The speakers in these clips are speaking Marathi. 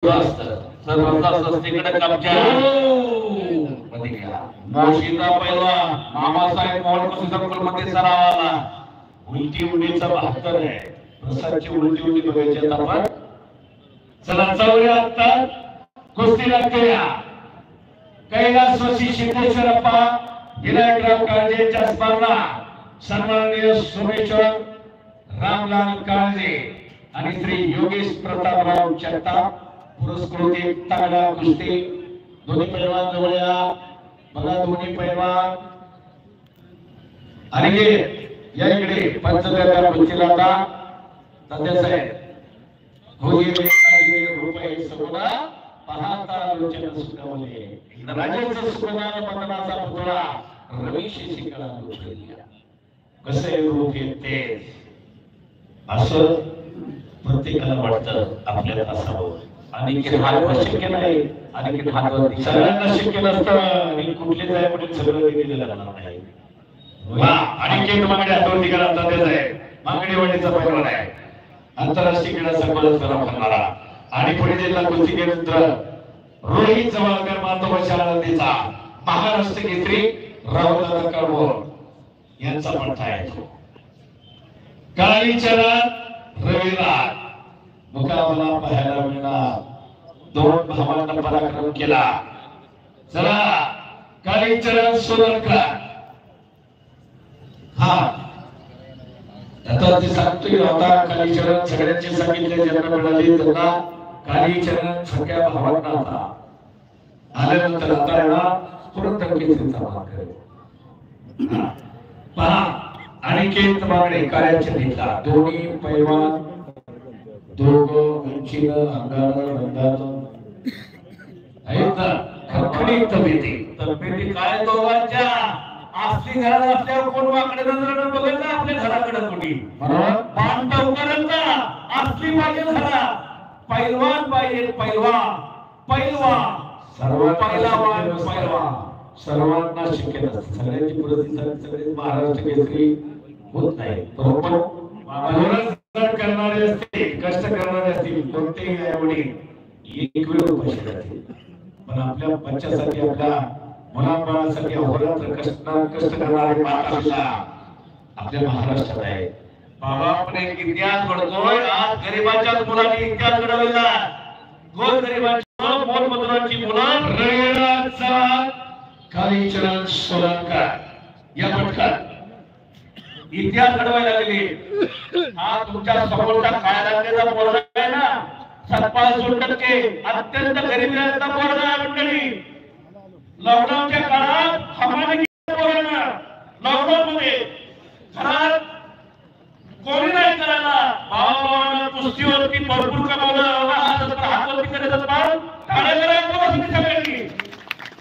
पहिलवान मामासाहेब मध्ये सरावाला उलटी उडीचा 72 आहे. प्रसादची उलटी उडी बघायची आपण. चला चौऱ्या असतात कुस्ती लागतेया. कैलास वशी सिद्धेश्वरप्पा विनायकराव काळजेच्या स्मरणा सन्माननीय सोमेश्वर रामलाल काळजे आणि श्री योगेश प्रतापराव जगताप पुरस्कृत ताडा कुस्ती. दोन्ही पैलवान जवळ या. बघा दोन्ही पैलवान आणि या इकडे पंचगंगा कुस्तीला तात्यासाहेब रुपये सगुणा पाहता लोचन सुखावले राजेंद्र सुखनान बंधनाचा पुतळा रमेश शिकला लोचल्या. कसे रूप येते असं प्रत्येकाला वाटतं आपल्याला असावं. आणि हात शक्य नाही आणि हात सगळ्यांना शक्य नसतं आणि कुठले जाय म्हणजे सगळं दिलेलं लागणार नाही. वा आणि केक मागणी आठवणी करा तात्याच आहे. मागणीवाडीचा पैलवान आहे. आंतरराष्ट्रीय क्रीडा संकुलात सराव करणारा आणि पुणे जिल्हा कुस्ती केंद्र रोहित जवळकर मातोबाच्या आनंदीचा महाराष्ट्र केसरी राहुल कडवोर यांचा पट्टा आहे. काळीचरण रविराज मुकाबला पाहायला मिळणार. दोन भावांना पराक्रम केला. चला काळीचरण सोलंकर हा आता ते सांगतोय आता काळीचरण सगळ्यांचे सांगितले ज्यांना मिळाली त्यांना काळीचरण सगळ्या भावांना आता आल्यानंतर आता येणार तुरंत केसरीचा भाग पहा. अनिकेत मागणे कार्याचे नेता दोन्ही पैलवान दोघं उंचीनं अंगानं रंगानं आहेत ना. खडखडीत तब्येती काय दोघांच्या असली घरात असल्यावर कोण वाकडे नजरेनं बघेल ना आपल्या घराकडे कोणी पान उकरेल ना. असली पाहिजे घरा पैलवान पाहिजे. पैलवान पैलवान सर्वांना शक्य नसतं. सगळ्यांची परिस्थिती सगळे महाराष्ट्र केसरी होत नाही. बरोबर करणारे असतील कष्ट करणारे असतील कोणतेही आई-वडील एक वेळ उपाशी राहतील. पण आपल्या बच्च्यासाठी आपल्या मुलाबाळांसाठी अहोरात्र कष्ट करणारे माता आपल्या महाराष्ट्रात आहे. बाबा आपण एक इतिहास घडतोय. आज गरिबांच्या मुलांनी इतिहास घडवला. गोरगरिबांच्या मोलमजुरांची मुलं रविराज काळीचरण सोलंकर या पटकात इतिहास घडवायला लागले. हा तुमच्या समोरचा काळाचा पोरगा आहे ना 57% अत्यंत गरिबीचा पोरगा मंडळी. लॉकडाऊनच्या काळात हमाली पोरांना लॉकडाऊन मध्ये घरात कोणी नाही करायला. भावाभावानं कुस्तीवरती भरपूर कमावलं. हातवरती करत असतात सगळ्यांनी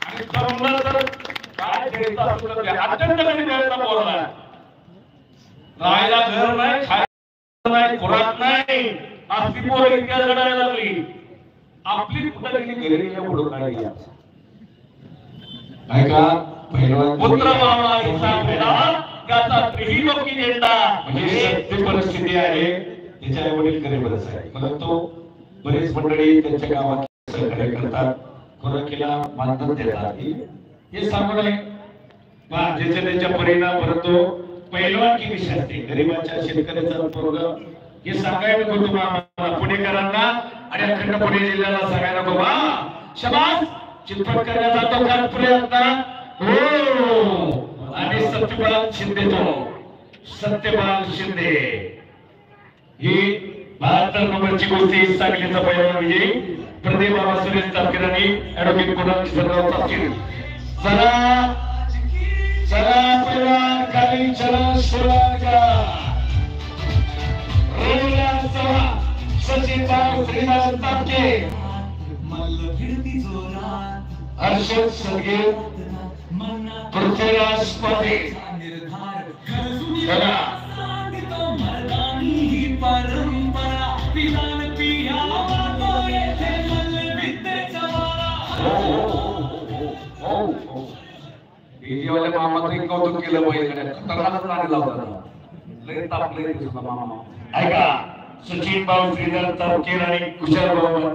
आणि जमलं तर काय अत्यंत गरिबीचा पोरगा. राहायला घर नाही, खायला नाही, खुराक नाही. आपली पोरं इतिहास घडायला लागली. आपली कुठे गेली पुढे काढली. ऐका पुत्र मामा त्याचा त्रिलोकी झेंडा म्हणजे सत्य परिस्थिती आहे. त्याच्या वडील गरीबच आहे परंतु बरीच मंडळी त्यांच्या गावात सहकार्य करतात. खुराकीला मानधन देतात. हे सांगू नये ज्याच्या त्याच्या परिणाम परंतु पैलवान की विषय असते. गरीबाच्या शेतकऱ्याचा पोरग हे सांगायला नको तुम्हाला पुणेकरांना आणि अखंड पुणे जिल्ह्याला सांगायला नको. शबास चित्रपट करण्याचा तो काय प्रयत्न हो. आणि सत्यपाल शिंदे सत्यपाल शिंदे ही 72 नंबरची कुस्ती सांगलीचा पैलवान विजयी प्रदीप बाबा सुरेश तापकीरांनी ऍडव्होकेट कुणाल किशोरराव तापकीर. चला चला पैलवान काळीचरण सोलंकर रविराज चव्हाण सचिन बाबू श्रीनाथ तापके हर्षद सदगीर पृथ्वीराज पाटील. मामाचं कौतुक केलं पाहिजे. ऐका सचिन भाऊ श्रीधर तापकीर आणि कुशल भाऊ